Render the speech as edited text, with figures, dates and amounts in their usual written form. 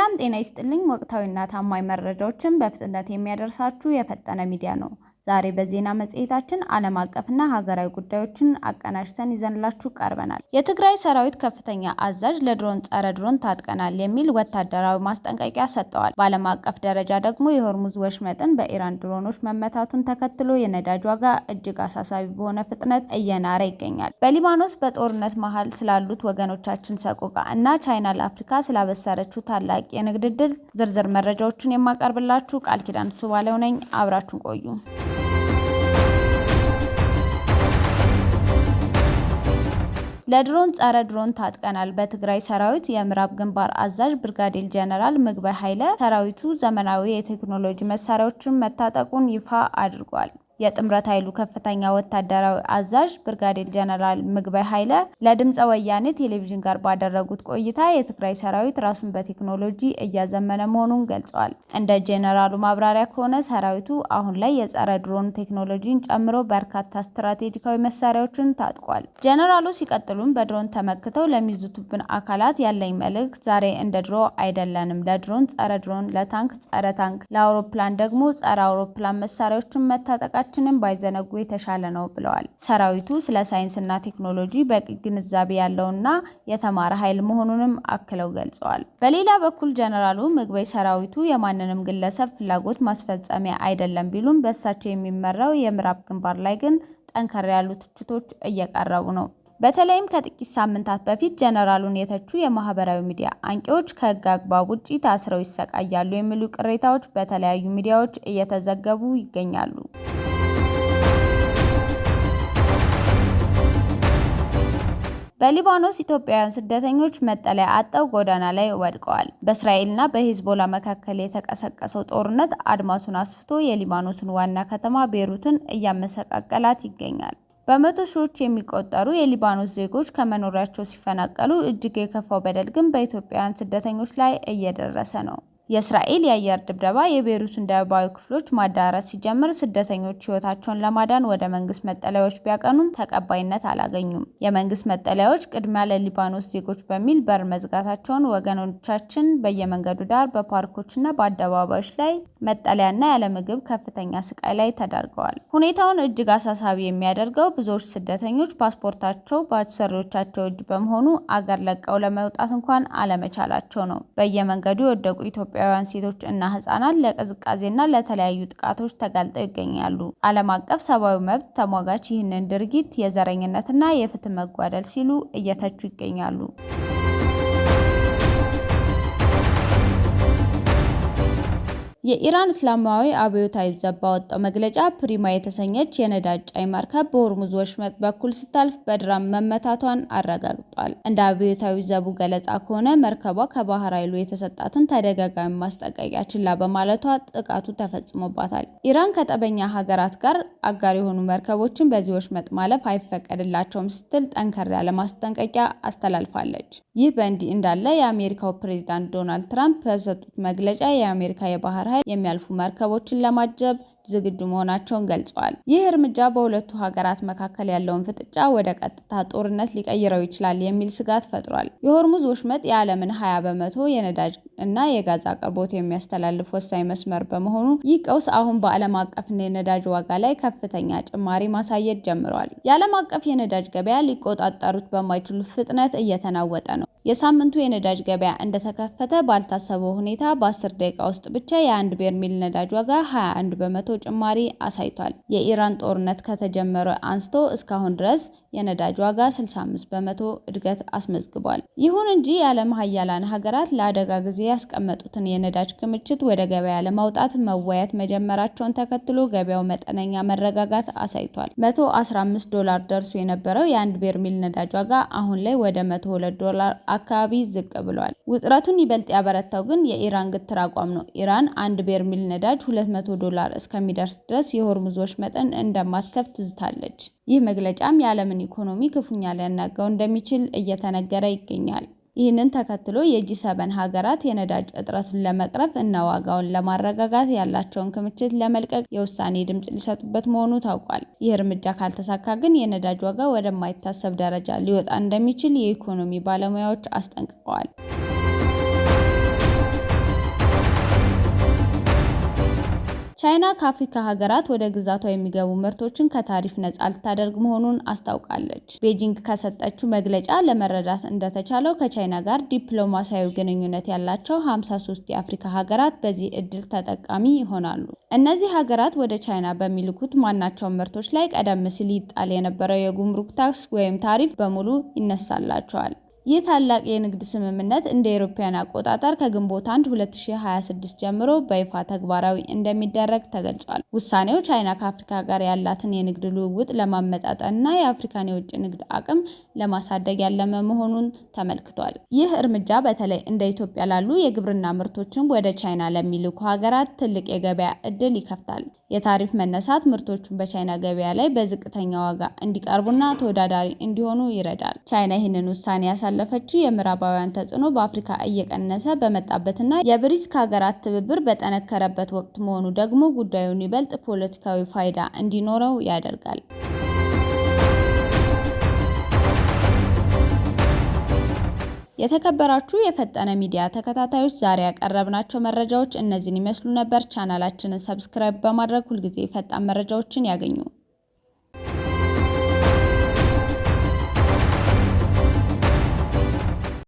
ሰላም ጤና ይስጥልኝ። ወቅታዊና ታማኝ መረጃዎችን በፍጥነት የሚያደርሳችሁ የፈጠነ ሚዲያ ነው። ዛሬ በዜና መጽሔታችን ዓለም አቀፍና ሀገራዊ ጉዳዮችን አቀናጅተን ይዘንላችሁ ቀርበናል። የትግራይ ሰራዊት ከፍተኛ አዛዥ ለድሮን ጸረ ድሮን ታጥቀናል የሚል ወታደራዊ ማስጠንቀቂያ ሰጥተዋል። በዓለም አቀፍ ደረጃ ደግሞ የሆርሙዝ ወሽመጥን በኢራን ድሮኖች መመታቱን ተከትሎ የነዳጅ ዋጋ እጅግ አሳሳቢ በሆነ ፍጥነት እየናረ ይገኛል። በሊባኖስ በጦርነት መሃል ስላሉት ወገኖቻችን ሰቆቃ እና ቻይና ለአፍሪካ ስላበሰረችው ታላቅ የንግድ ዕድል ዝርዝር መረጃዎችን የማቀርብላችሁ ቃል ኪዳን ሱባለው ነኝ። አብራችሁን ቆዩ። ለድሮን ጸረ ድሮን ታጥቀናል። በትግራይ ሰራዊት የምዕራብ ግንባር አዛዥ ብርጋዴር ጀነራል ምግበይ ኃይለ ሰራዊቱ ዘመናዊ የቴክኖሎጂ መሳሪያዎችን መታጠቁን ይፋ አድርጓል። የጥምረት ኃይሉ ከፍተኛ ወታደራዊ አዛዥ ብርጋዴር ጀነራል ምግበይ ኃይለ ለድምጸ ወያኔ ቴሌቪዥን ጋር ባደረጉት ቆይታ የትግራይ ሰራዊት ራሱን በቴክኖሎጂ እያዘመነ መሆኑን ገልጸዋል። እንደ ጀነራሉ ማብራሪያ ከሆነ ሰራዊቱ አሁን ላይ የጸረ ድሮን ቴክኖሎጂን ጨምሮ በርካታ ስትራቴጂካዊ መሳሪያዎችን ታጥቋል። ጀነራሉ ሲቀጥሉም በድሮን ተመክተው ለሚዙቱብን አካላት ያለኝ መልእክት ዛሬ እንደ ድሮ አይደለንም። ለድሮን ጸረ ድሮን፣ ለታንክ ጸረ ታንክ፣ ለአውሮፕላን ደግሞ ጸረ አውሮፕላን መሳሪያዎችን መታጠቃቸው ችንን ባይዘነጉ የተሻለ ነው ብለዋል። ሰራዊቱ ስለ ሳይንስና ቴክኖሎጂ በቂ ግንዛቤ ያለውና የተማረ ኃይል መሆኑንም አክለው ገልጸዋል። በሌላ በኩል ጀነራሉ ምግበይ ሰራዊቱ የማንንም ግለሰብ ፍላጎት ማስፈጸሚያ አይደለም ቢሉም በእሳቸው የሚመራው የምዕራብ ግንባር ላይ ግን ጠንከር ያሉ ትችቶች እየቀረቡ ነው። በተለይም ከጥቂት ሳምንታት በፊት ጀነራሉን የተቹ የማህበራዊ ሚዲያ አንቂዎች ከህግ አግባብ ውጪ ታስረው ይሰቃያሉ የሚሉ ቅሬታዎች በተለያዩ ሚዲያዎች እየተዘገቡ ይገኛሉ። በሊባኖስ ኢትዮጵያውያን ስደተኞች መጠለያ አጥተው ጎዳና ላይ ወድቀዋል። በእስራኤልና በሂዝቦላ መካከል የተቀሰቀሰው ጦርነት አድማሱን አስፍቶ የሊባኖስን ዋና ከተማ ቤይሩትን እያመሰቃቀላት ይገኛል። በመቶ ሺዎች የሚቆጠሩ የሊባኖስ ዜጎች ከመኖሪያቸው ሲፈናቀሉ እጅግ የከፋው በደል ግን በኢትዮጵያውያን ስደተኞች ላይ እየደረሰ ነው። የእስራኤል የአየር ድብደባ የቤይሩትን ደቡባዊ ክፍሎች ማዳረስ ሲጀምር ስደተኞች ህይወታቸውን ለማዳን ወደ መንግስት መጠለያዎች ቢያቀኑም ተቀባይነት አላገኙም። የመንግስት መጠለያዎች ቅድሚያ ለሊባኖስ ዜጎች በሚል በር መዝጋታቸውን ወገኖቻችን በየመንገዱ ዳር፣ በፓርኮችና በአደባባዮች ላይ መጠለያና ያለ ምግብ ከፍተኛ ስቃይ ላይ ተዳርገዋል። ሁኔታውን እጅግ አሳሳቢ የሚያደርገው ብዙዎች ስደተኞች ፓስፖርታቸው በአሰሪዎቻቸው እጅ በመሆኑ አገር ለቀው ለመውጣት እንኳን አለመቻላቸው ነው። በየመንገዱ የወደቁ ኢትዮጵያውያን ሴቶች እና ህጻናት ለቅዝቃዜና ለተለያዩ ጥቃቶች ተጋልጠው ይገኛሉ። ዓለም አቀፍ ሰብአዊ መብት ተሟጋች ይህንን ድርጊት የዘረኝነትና የፍትህ መጓደል ሲሉ እየተቹ ይገኛሉ። የኢራን እስላማዊ አብዮታዊ ዘብ ባወጣው መግለጫ ፕሪማ የተሰኘች የነዳጅ ጫኝ መርከብ በሆርሙዝ ወሽመጥ በኩል ስታልፍ በድሮን መመታቷን አረጋግጧል። እንደ አብዮታዊ ዘቡ ገለጻ ከሆነ መርከቧ ከባህር ኃይሉ የተሰጣትን ተደጋጋሚ ማስጠንቀቂያ ችላ በማለቷ ጥቃቱ ተፈጽሞባታል። ኢራን ከጠበኛ ሀገራት ጋር አጋር የሆኑ መርከቦችን በዚህ ወሽመጥ ማለፍ አይፈቀድላቸውም ስትል ጠንከር ያለ ማስጠንቀቂያ አስተላልፋለች። ይህ በእንዲህ እንዳለ የአሜሪካው ፕሬዝዳንት ዶናልድ ትራምፕ በሰጡት መግለጫ የአሜሪካ የባህር ኃይል የሚያልፉ መርከቦችን ለማጀብ ዝግጁ መሆናቸውን ገልጸዋል። ይህ እርምጃ በሁለቱ ሀገራት መካከል ያለውን ፍጥጫ ወደ ቀጥታ ጦርነት ሊቀይረው ይችላል የሚል ስጋት ፈጥሯል። የሆርሙዝ ወሽመጥ የዓለምን 20% የነዳጅ እና የጋዝ አቅርቦት የሚያስተላልፍ ወሳኝ መስመር በመሆኑ ይህ ቀውስ አሁን በዓለም አቀፍ የነዳጅ ዋጋ ላይ ከፍተኛ ጭማሪ ማሳየት ጀምሯል። የዓለም አቀፍ የነዳጅ ገበያ ሊቆጣጠሩት በማይችሉት ፍጥነት እየተናወጠ ነው። የሳምንቱ የነዳጅ ገበያ እንደተከፈተ ባልታሰበው ሁኔታ በ10 ደቂቃ ውስጥ ብቻ የአንድ በርሜል ነዳጅ ዋጋ 21% ጭማሪ አሳይቷል። የኢራን ጦርነት ከተጀመረ አንስቶ እስካሁን ድረስ የነዳጅ ዋጋ 65% እድገት አስመዝግቧል። ይሁን እንጂ የዓለም ሀያላን ሀገራት ለአደጋ ጊዜ ያስቀመጡትን የነዳጅ ክምችት ወደ ገበያ ለማውጣት መወያየት መጀመራቸውን ተከትሎ ገበያው መጠነኛ መረጋጋት አሳይቷል። $115 ደርሶ የነበረው የአንድ በርሜል ነዳጅ ዋጋ አሁን ላይ ወደ $102 አካባቢ ዝቅ ብሏል። ውጥረቱን ይበልጥ ያበረታው ግን የኢራን ግትር አቋም ነው። ኢራን አንድ በርሜል ነዳጅ $200 እስከሚደርስ ድረስ የሆርሙዝ ወሽመጥን እንደማትከፍት ዝታለች። ይህ መግለጫም የዓለምን ኢኮኖሚ ክፉኛ ሊያናጋው እንደሚችል እየተነገረ ይገኛል። ይህንን ተከትሎ የጂ7 ሀገራት የነዳጅ እጥረቱን ለመቅረፍ እና ዋጋውን ለማረጋጋት ያላቸውን ክምችት ለመልቀቅ የውሳኔ ድምጽ ሊሰጡበት መሆኑ ታውቋል። ይህ እርምጃ ካልተሳካ ግን የነዳጅ ዋጋ ወደማይታሰብ ደረጃ ሊወጣ እንደሚችል የኢኮኖሚ ባለሙያዎች አስጠንቅቀዋል። ቻይና ከአፍሪካ ሀገራት ወደ ግዛቷ የሚገቡ ምርቶችን ከታሪፍ ነጻ ልታደርግ መሆኑን አስታውቃለች። ቤጂንግ ከሰጠችው መግለጫ ለመረዳት እንደተቻለው ከቻይና ጋር ዲፕሎማሲያዊ ግንኙነት ያላቸው 53 የአፍሪካ ሀገራት በዚህ እድል ተጠቃሚ ይሆናሉ። እነዚህ ሀገራት ወደ ቻይና በሚልኩት ማናቸውም ምርቶች ላይ ቀደም ሲል ይጣል የነበረው የጉምሩክ ታክስ ወይም ታሪፍ በሙሉ ይነሳላቸዋል። ይህ ታላቅ የንግድ ስምምነት እንደ አውሮፓውያን አቆጣጠር ከግንቦት 1 2026 ጀምሮ በይፋ ተግባራዊ እንደሚደረግ ተገልጿል። ውሳኔው ቻይና ከአፍሪካ ጋር ያላትን የንግድ ልውውጥ ለማመጣጠንና የአፍሪካን የውጭ ንግድ አቅም ለማሳደግ ያለመ መሆኑን ተመልክቷል። ይህ እርምጃ በተለይ እንደ ኢትዮጵያ ላሉ የግብርና ምርቶችን ወደ ቻይና ለሚልኩ ሀገራት ትልቅ የገበያ እድል ይከፍታል። የታሪፍ መነሳት ምርቶቹን በቻይና ገበያ ላይ በዝቅተኛ ዋጋ እንዲቀርቡና ተወዳዳሪ እንዲሆኑ ይረዳል። ቻይና ይህንን ውሳኔ ያሳለፈችው የምዕራባውያን ተጽዕኖ በአፍሪካ እየቀነሰ በመጣበትና የብሪክስ ሀገራት ትብብር በጠነከረበት ወቅት መሆኑ ደግሞ ጉዳዩን ይበልጥ ፖለቲካዊ ፋይዳ እንዲኖረው ያደርጋል። የተከበራችሁ የፈጠነ ሚዲያ ተከታታዮች ዛሬ ያቀረብናቸው መረጃዎች እነዚህን ይመስሉ ነበር። ቻናላችንን ሰብስክራይብ በማድረግ ሁልጊዜ ፈጣን መረጃዎችን ያገኙ።